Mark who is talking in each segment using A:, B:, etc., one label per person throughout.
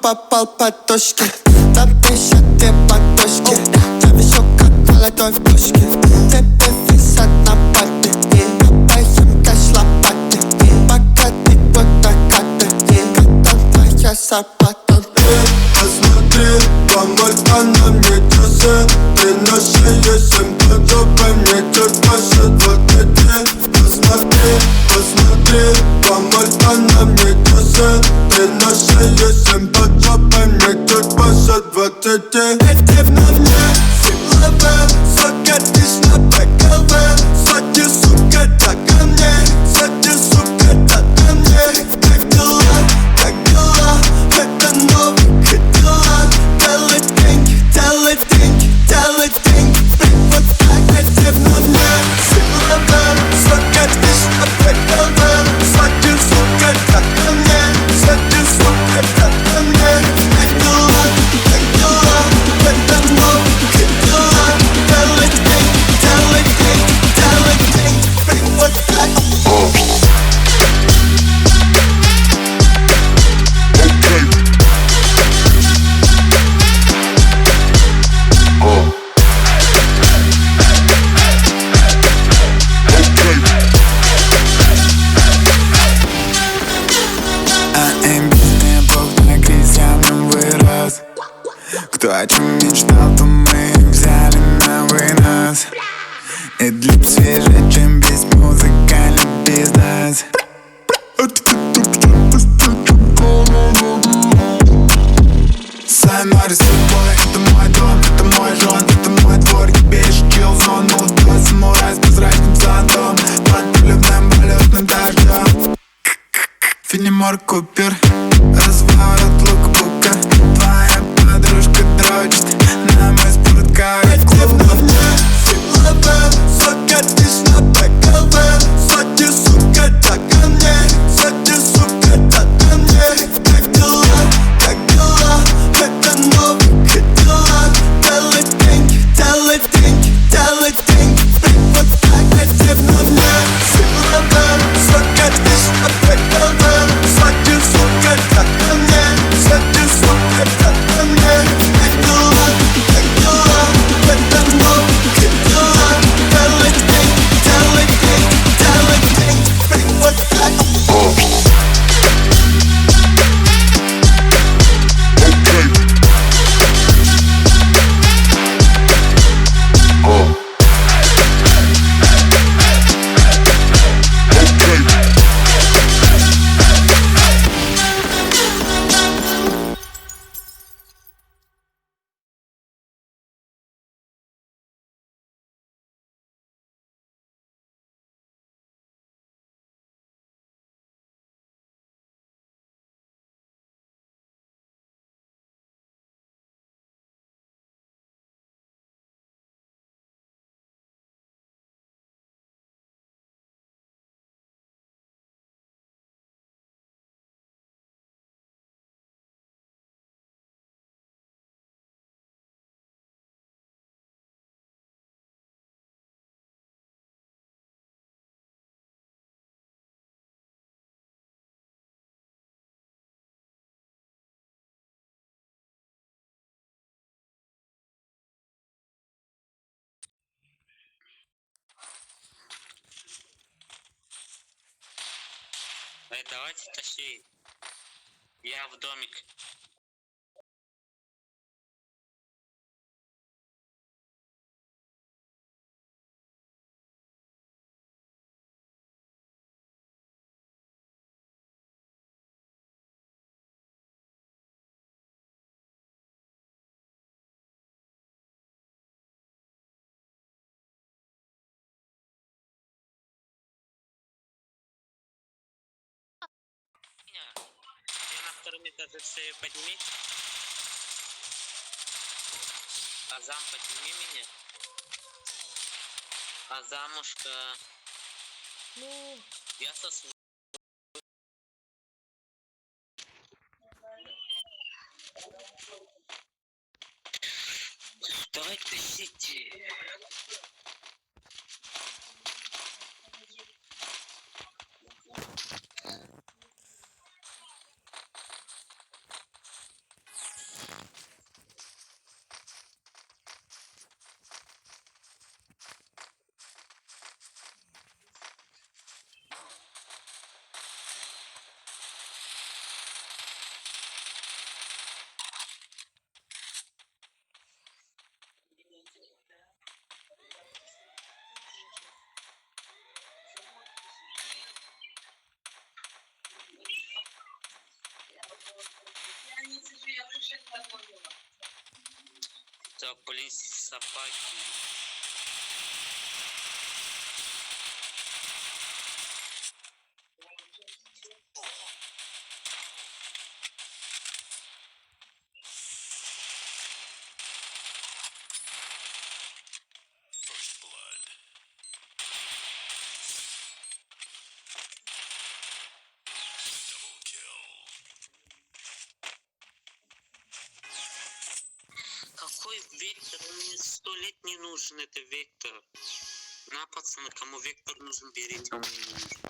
A: Попал по точке, запишет две подушки. Завешу как молодой в пушке. Тебе висят на папе, копаем кэш лопаты. Пока ты вот накаты, готов твоя зарплата.
B: Посмотри, помыть она мне часы. Ты на шее 7 поджопы, мне чуть больше 20. Посмотри, помыть она мне часы. Ты на шее 7 поджопы, мне чуть больше 20.
A: Эти на мне силовы, сокатишь на БКВ. Сзади, сука, так ко мне, сзади, сука, так ко мне. Как дела, это новый Cadillac. Делай деньги, вот так. Эти на мне силовы, сокатишь на БКВ. Сзади, сука, так ко мне, сзади, сука, так ко мне. Как дела, это новый Cadillac. Делай деньги, вот так.
C: Амбиция бог на крестьянам вырос. Кто о чем мечтал, то мы взяли на вынос. И для свежее, чем весь музыкальный бизнес. Сайнори с тобой, это мой дом, это мой жон, это мой двор. Ебешь чил в зону, твой самурай с прозрачным зонтом. Под проливным полетным дождем. Фенемор Купер, разворот лукбука. Твоя подружка дрочит на мой спорткар клуба.
A: Силовы, сокатишь на БКВ. Сзади, сука, так ко мне, сзади, сука, так ко мне. Как дела, это новый Cadillac. Делай деньги, вот так. Эти на мне силовы, сокатишь на БКВ. Сзади, сука, так ко мне, сзади, сука, так ко мне. Как дела, это новый Cadillac. Делай деньги, вот так.
D: Давайте тащи. Я в домик. Скажи, шею подними. Азам, подними меня. Азамушка.
E: Ну,
D: Я сосну. Давай тащите. Так, блин, собаки.
F: First blood. Double kill.
D: Какой вектор? Мне 100 лет не нужен это вектор. На, пацаны, кому вектор нужен, берите. Он мне не нужен.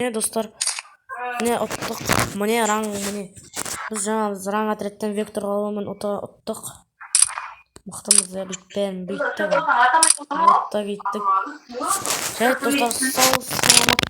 E: Mine dostlar. Mine ottuk. Mine rang mine. Biz жаңа rang atretten vektor alalımın ottuk. Mıhtımız ya bitti. Hatta gittik. Evet dostlar sağ olsun.